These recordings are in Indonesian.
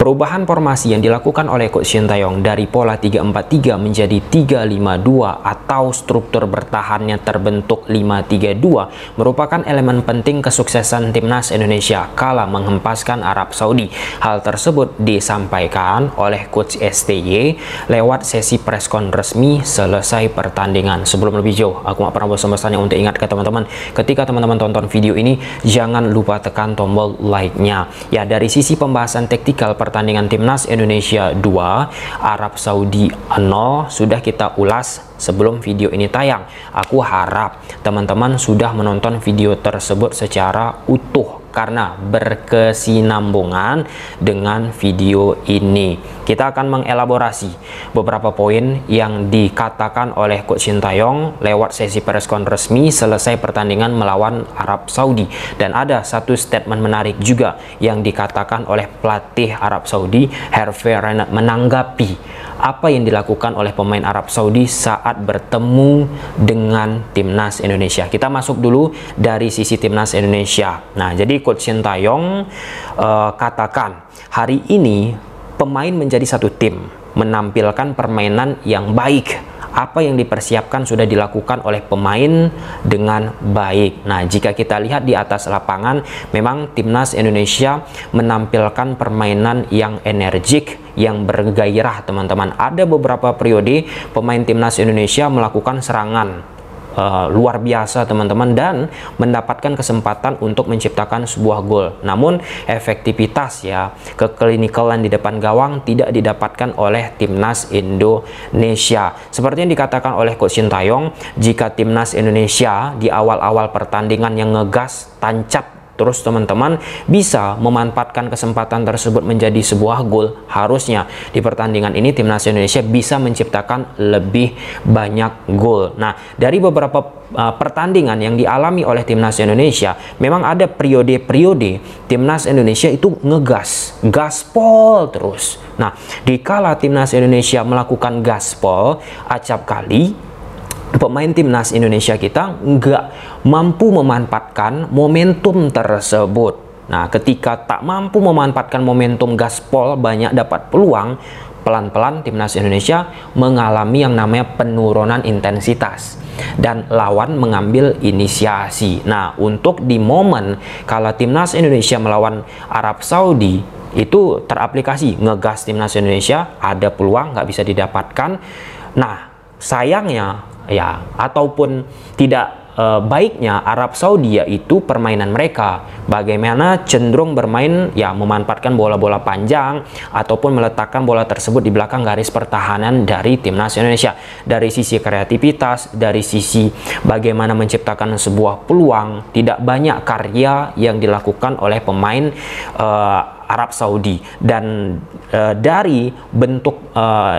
Perubahan formasi yang dilakukan oleh Coach Shin Tae-yong dari pola 3-4-3 menjadi 3-5-2 atau struktur bertahannya terbentuk 5-3-2 merupakan elemen penting kesuksesan timnas Indonesia kala menghempaskan Arab Saudi. Hal tersebut disampaikan oleh Coach STY lewat sesi preskon resmi selesai pertandingan. Sebelum lebih jauh, aku nggak pernah bosan-bosannya untuk ingat ke teman-teman, ketika teman-teman tonton video ini, jangan lupa tekan tombol like-nya. Ya, dari sisi pembahasan taktikal pertandingan timnas Indonesia 2 Arab Saudi 0 sudah kita ulas sebelum video ini tayang. Aku harap teman-teman sudah menonton video tersebut secara utuh karena berkesinambungan dengan video ini. Kita akan mengelaborasi beberapa poin yang dikatakan oleh Coach Shin Tae-yong lewat sesi preskon resmi selesai pertandingan melawan Arab Saudi. Dan ada satu statement menarik juga yang dikatakan oleh pelatih Arab Saudi, Hervé Renard, menanggapi apa yang dilakukan oleh pemain Arab Saudi saat bertemu dengan timnas Indonesia. Kita masuk dulu dari sisi timnas Indonesia. Nah, jadi Coach Shin Tae-yong katakan hari ini pemain menjadi satu tim, menampilkan permainan yang baik. Apa yang dipersiapkan sudah dilakukan oleh pemain dengan baik. Nah, jika kita lihat di atas lapangan, memang timnas Indonesia menampilkan permainan yang energik, yang bergairah, teman-teman. Ada beberapa periode pemain timnas Indonesia melakukan serangan luar biasa, teman-teman, dan mendapatkan kesempatan untuk menciptakan sebuah gol. Namun efektivitas, ya, kekelinikalan di depan gawang tidak didapatkan oleh timnas Indonesia. Seperti yang dikatakan oleh Coach Shin Tae-yong, jika timnas Indonesia di awal-awal pertandingan yang ngegas, tancap terus, teman-teman, bisa memanfaatkan kesempatan tersebut menjadi sebuah gol, harusnya di pertandingan ini timnas Indonesia bisa menciptakan lebih banyak gol. Nah, dari beberapa pertandingan yang dialami oleh timnas Indonesia, memang ada periode-periode timnas Indonesia itu ngegas, gaspol terus. Nah, dikala timnas Indonesia melakukan gaspol, acap kali pemain timnas Indonesia kita nggak mampu memanfaatkan momentum tersebut. Nah, ketika tak mampu memanfaatkan momentum gaspol, banyak dapat peluang, pelan-pelan timnas Indonesia mengalami yang namanya penurunan intensitas dan lawan mengambil inisiasi. Nah, untuk di momen kala timnas Indonesia melawan Arab Saudi itu teraplikasi ngegas timnas Indonesia, ada peluang nggak bisa didapatkan. Nah, sayangnya, ya, ataupun tidak baiknya Arab Saudi, yaitu permainan mereka bagaimana cenderung bermain, ya, memanfaatkan bola-bola panjang ataupun meletakkan bola tersebut di belakang garis pertahanan dari timnas Indonesia. Dari sisi kreativitas, dari sisi bagaimana menciptakan sebuah peluang, tidak banyak karya yang dilakukan oleh pemain Arab Saudi. Dan dari bentuk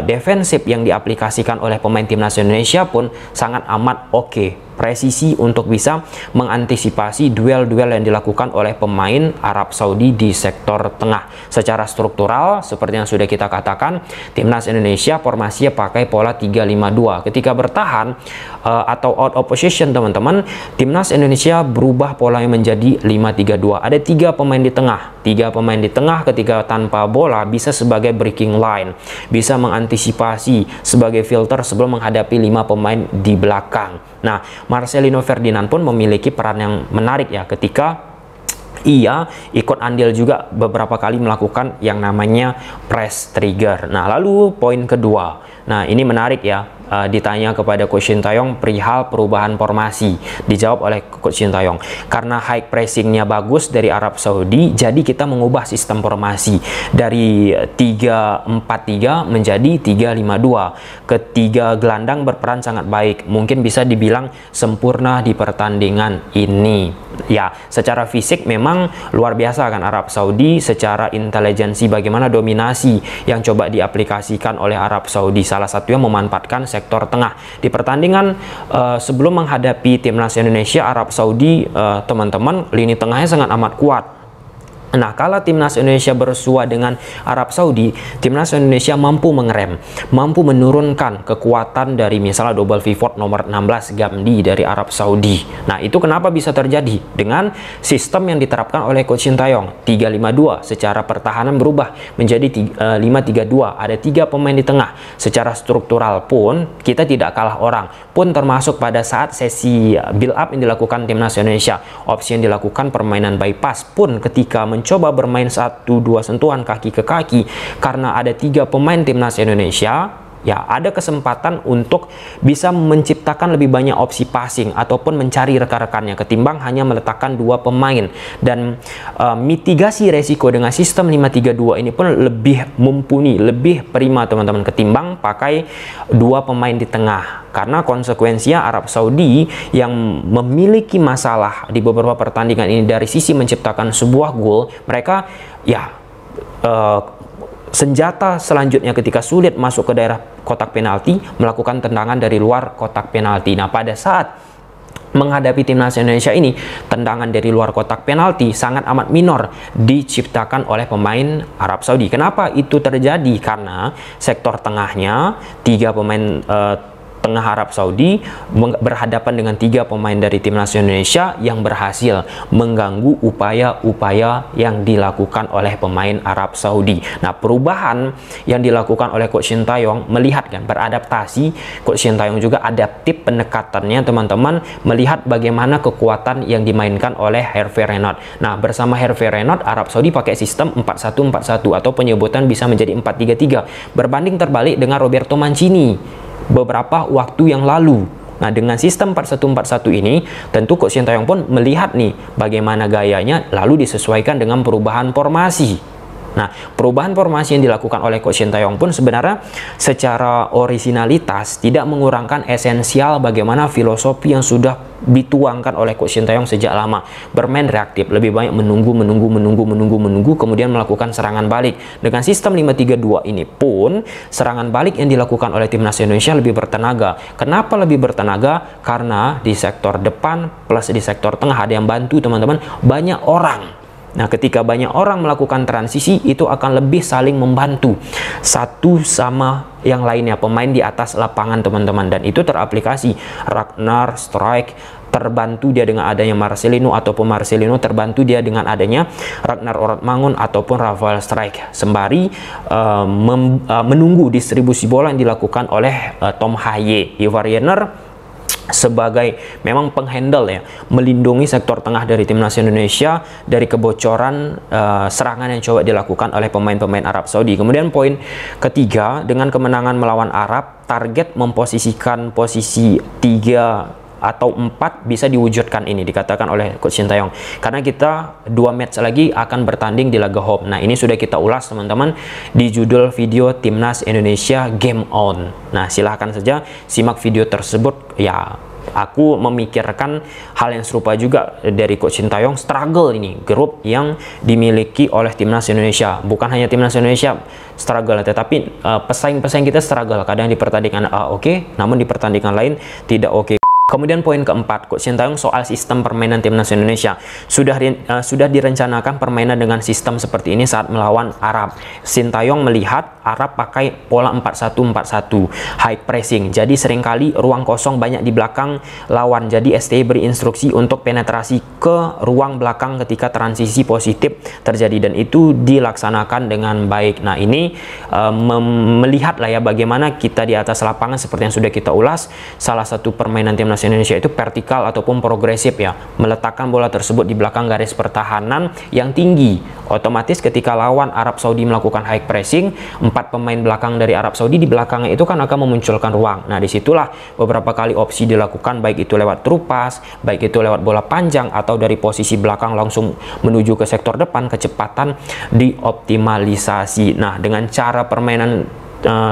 defensif yang diaplikasikan oleh pemain timnas Indonesia pun sangat amat oke, presisi untuk bisa mengantisipasi duel-duel yang dilakukan oleh pemain Arab Saudi di sektor tengah. Secara struktural, seperti yang sudah kita katakan, timnas Indonesia formasinya pakai pola 3-5-2. Ketika bertahan atau out of position, teman-teman, timnas Indonesia berubah polanya menjadi 5-3-2. Ada 3 pemain di tengah. 3 pemain di tengah ketika tanpa bola bisa sebagai breaking line, bisa mengantisipasi sebagai filter sebelum menghadapi 5 pemain di belakang. Nah, Marcelino Ferdinand pun memiliki peran yang menarik, ya, ketika ia ikut andil juga beberapa kali melakukan yang namanya press trigger. Nah, lalu poin kedua. Nah, ini menarik, ya. Ditanya kepada Coach Shin Tae-yong perihal perubahan formasi, dijawab oleh Coach Shin Tae-yong, karena high pressingnya bagus dari Arab Saudi, jadi kita mengubah sistem formasi dari 3-4-3 menjadi 3-5-2. Ketiga gelandang berperan sangat baik, mungkin bisa dibilang sempurna di pertandingan ini. Ya, secara fisik memang luar biasa kan Arab Saudi, secara intelijensi bagaimana dominasi yang coba diaplikasikan oleh Arab Saudi, salah satunya memanfaatkan sektor tengah. Di pertandingan sebelum menghadapi timnas Indonesia, Arab Saudi, teman-teman, lini tengahnya sangat amat kuat. Nah, kalau timnas Indonesia bersua dengan Arab Saudi, timnas Indonesia mampu mengerem, mampu menurunkan kekuatan dari misalnya double pivot nomor 16 Gamdi dari Arab Saudi. Nah, itu kenapa bisa terjadi? Dengan sistem yang diterapkan oleh Coach Sintayong, 3-5-2, secara pertahanan berubah menjadi 5-3-2, ada 3 pemain di tengah. Secara struktural pun kita tidak kalah orang, pun termasuk pada saat sesi build up yang dilakukan timnas Indonesia, opsi yang dilakukan permainan bypass pun ketika mencoba bermain 1-2 sentuhan kaki ke kaki, karena ada 3 pemain timnas Indonesia, ya ada kesempatan untuk bisa menciptakan lebih banyak opsi passing ataupun mencari rekan-rekannya ketimbang hanya meletakkan 2 pemain. Dan mitigasi resiko dengan sistem 5-3-2 ini pun lebih mumpuni, lebih prima teman-teman, ketimbang pakai 2 pemain di tengah. Karena konsekuensinya Arab Saudi yang memiliki masalah di beberapa pertandingan ini dari sisi menciptakan sebuah gol, mereka ya senjata selanjutnya ketika sulit masuk ke daerah kotak penalti, melakukan tendangan dari luar kotak penalti. Nah, pada saat menghadapi timnas Indonesia ini, tendangan dari luar kotak penalti sangat amat minor diciptakan oleh pemain Arab Saudi. Kenapa itu terjadi? Karena sektor tengahnya 3 pemain tengah Arab Saudi berhadapan dengan 3 pemain dari timnas Indonesia yang berhasil mengganggu upaya-upaya yang dilakukan oleh pemain Arab Saudi. Nah, perubahan yang dilakukan oleh Coach Sintayong, melihat kan, beradaptasi. Coach Sintayong juga adaptif pendekatannya teman-teman, melihat bagaimana kekuatan yang dimainkan oleh Hervé Renard. Nah, bersama Hervé Renard, Arab Saudi pakai sistem 4-1-4-1 atau penyebutan bisa menjadi 4-3-3, berbanding terbalik dengan Roberto Mancini beberapa waktu yang lalu. Nah, dengan sistem 4-1-4-1 ini, tentu Coach Sintayong pun melihat nih bagaimana gayanya, lalu disesuaikan dengan perubahan formasi. Nah, perubahan formasi yang dilakukan oleh Coach Sintayong pun sebenarnya secara originalitas tidak mengurangkan esensial bagaimana filosofi yang sudah dituangkan oleh Coach Sintayong sejak lama. Bermain reaktif, lebih banyak menunggu, kemudian melakukan serangan balik. Dengan sistem 5-3-2 ini pun, serangan balik yang dilakukan oleh timnas Indonesia lebih bertenaga. Kenapa lebih bertenaga? Karena di sektor depan plus di sektor tengah ada yang bantu teman-teman, banyak orang. Nah, ketika banyak orang melakukan transisi, itu akan lebih saling membantu satu sama yang lainnya, pemain di atas lapangan teman-teman, dan itu teraplikasi. Ragnar Strike terbantu dia dengan adanya Marcelino, ataupun Marcelino terbantu dia dengan adanya Ragnar Oratmangun ataupun Rafael Strike, sembari menunggu distribusi bola yang dilakukan oleh Tom Haye. Ivar Jenner sebagai memang penghandle ya, melindungi sektor tengah dari timnas Indonesia dari kebocoran serangan yang coba dilakukan oleh pemain-pemain Arab Saudi. Kemudian poin ketiga, dengan kemenangan melawan Arab, target memposisikan posisi 3 atau 4 bisa diwujudkan, ini dikatakan oleh Coach Sintayong, karena kita 2 match lagi akan bertanding di laga home. Nah, ini sudah kita ulas teman-teman di judul video Timnas Indonesia Game On. Nah, silahkan saja simak video tersebut. Ya, aku memikirkan hal yang serupa juga dari Coach Sintayong, struggle ini grup yang dimiliki oleh timnas Indonesia. Bukan hanya timnas Indonesia struggle, tetapi pesaing-pesaing kita struggle. Kadang di pertandingan oke, namun di pertandingan lain tidak oke. Kemudian poin keempat, Coach Sintayong soal sistem permainan timnas Indonesia. Sudah direncanakan permainan dengan sistem seperti ini saat melawan Arab. Sintayong melihat Arab pakai pola 4-1-4-1, high pressing. Jadi seringkali ruang kosong banyak di belakang lawan. Jadi STY berinstruksi untuk penetrasi ke ruang belakang ketika transisi positif terjadi, dan itu dilaksanakan dengan baik. Nah, ini melihat lah ya bagaimana kita di atas lapangan seperti yang sudah kita ulas. Salah satu permainan timnas Indonesia itu vertikal ataupun progresif ya, meletakkan bola tersebut di belakang garis pertahanan yang tinggi. Otomatis ketika lawan Arab Saudi melakukan high pressing, 4 pemain belakang dari Arab Saudi di belakangnya itu kan akan memunculkan ruang. Nah, disitulah beberapa kali opsi dilakukan, baik itu lewat through pass, baik itu lewat bola panjang, atau dari posisi belakang langsung menuju ke sektor depan, kecepatan dioptimalisasi. Nah, dengan cara permainan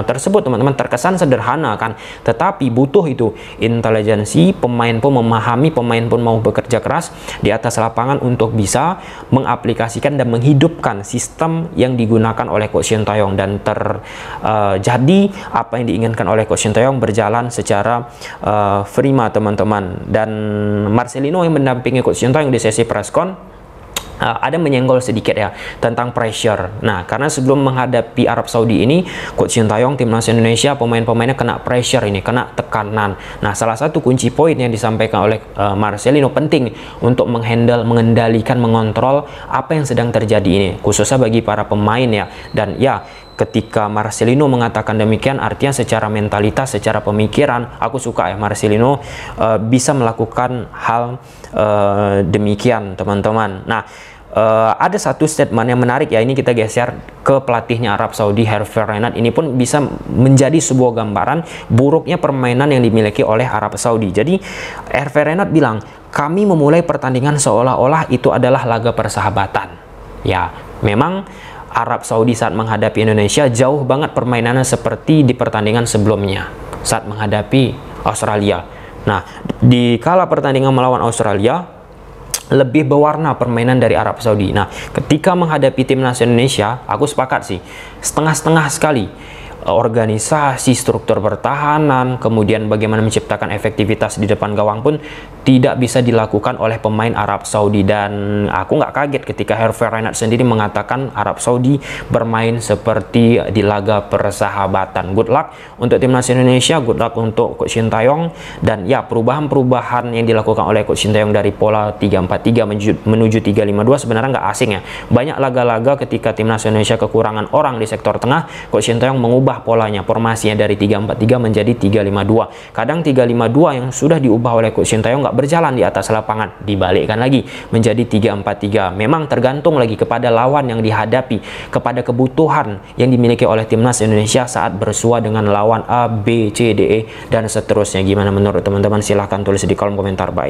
tersebut teman-teman terkesan sederhana kan, tetapi butuh itu intelijensi, pemain pun memahami, pemain pun mau bekerja keras di atas lapangan untuk bisa mengaplikasikan dan menghidupkan sistem yang digunakan oleh Coach Sintayong, dan terjadi apa yang diinginkan oleh Coach Sintayong berjalan secara prima teman-teman. Dan Marcelino yang mendampingi Coach Sintayong di sesi preskon ada menyenggol sedikit ya tentang pressure. Nah, karena sebelum menghadapi Arab Saudi ini, Coach Sintayong timnas Indonesia pemain-pemainnya kena pressure ini, kena tekanan. Nah, salah satu kunci poin yang disampaikan oleh Marcelino penting untuk mengendalikan, mengontrol apa yang sedang terjadi ini, khususnya bagi para pemain ya. Dan ya, ketika Marcelino mengatakan demikian, artinya secara mentalitas, secara pemikiran, aku suka ya Marcelino bisa melakukan hal demikian, teman-teman. Nah, ada satu statement yang menarik ya, ini kita geser ke pelatihnya Arab Saudi, Hervé Renard. Ini pun bisa menjadi sebuah gambaran buruknya permainan yang dimiliki oleh Arab Saudi. Jadi Hervé Renard bilang, kami memulai pertandingan seolah-olah itu adalah laga persahabatan. Ya, memang Arab Saudi saat menghadapi Indonesia jauh banget permainannya seperti di pertandingan sebelumnya saat menghadapi Australia. Nah, di kala pertandingan melawan Australia lebih berwarna permainan dari Arab Saudi. Nah, ketika menghadapi timnas Indonesia, aku sepakat sih, setengah-setengah sekali. Organisasi, struktur pertahanan, kemudian bagaimana menciptakan efektivitas di depan gawang pun tidak bisa dilakukan oleh pemain Arab Saudi. Dan aku nggak kaget ketika Hervé Renard sendiri mengatakan Arab Saudi bermain seperti di laga persahabatan. Good luck untuk timnas Indonesia, good luck untuk Coach Sintayong. Dan ya, perubahan-perubahan yang dilakukan oleh Coach Sintayong dari pola 3-4-3 menuju 3-5-2 sebenarnya nggak asing ya. Banyak laga-laga ketika timnas Indonesia kekurangan orang di sektor tengah, Coach Sintayong mengubah polanya, formasinya dari 3-4-3 menjadi 3-5-2. Kadang 3-5-2 yang sudah diubah oleh Coach Sintayong nggak berjalan di atas lapangan, dibalikkan lagi menjadi 3-4-3. Memang tergantung lagi kepada lawan yang dihadapi, kepada kebutuhan yang dimiliki oleh timnas Indonesia saat bersua dengan lawan A, B, C, D, E, dan seterusnya. Gimana menurut teman-teman? Silahkan tulis di kolom komentar. Bye.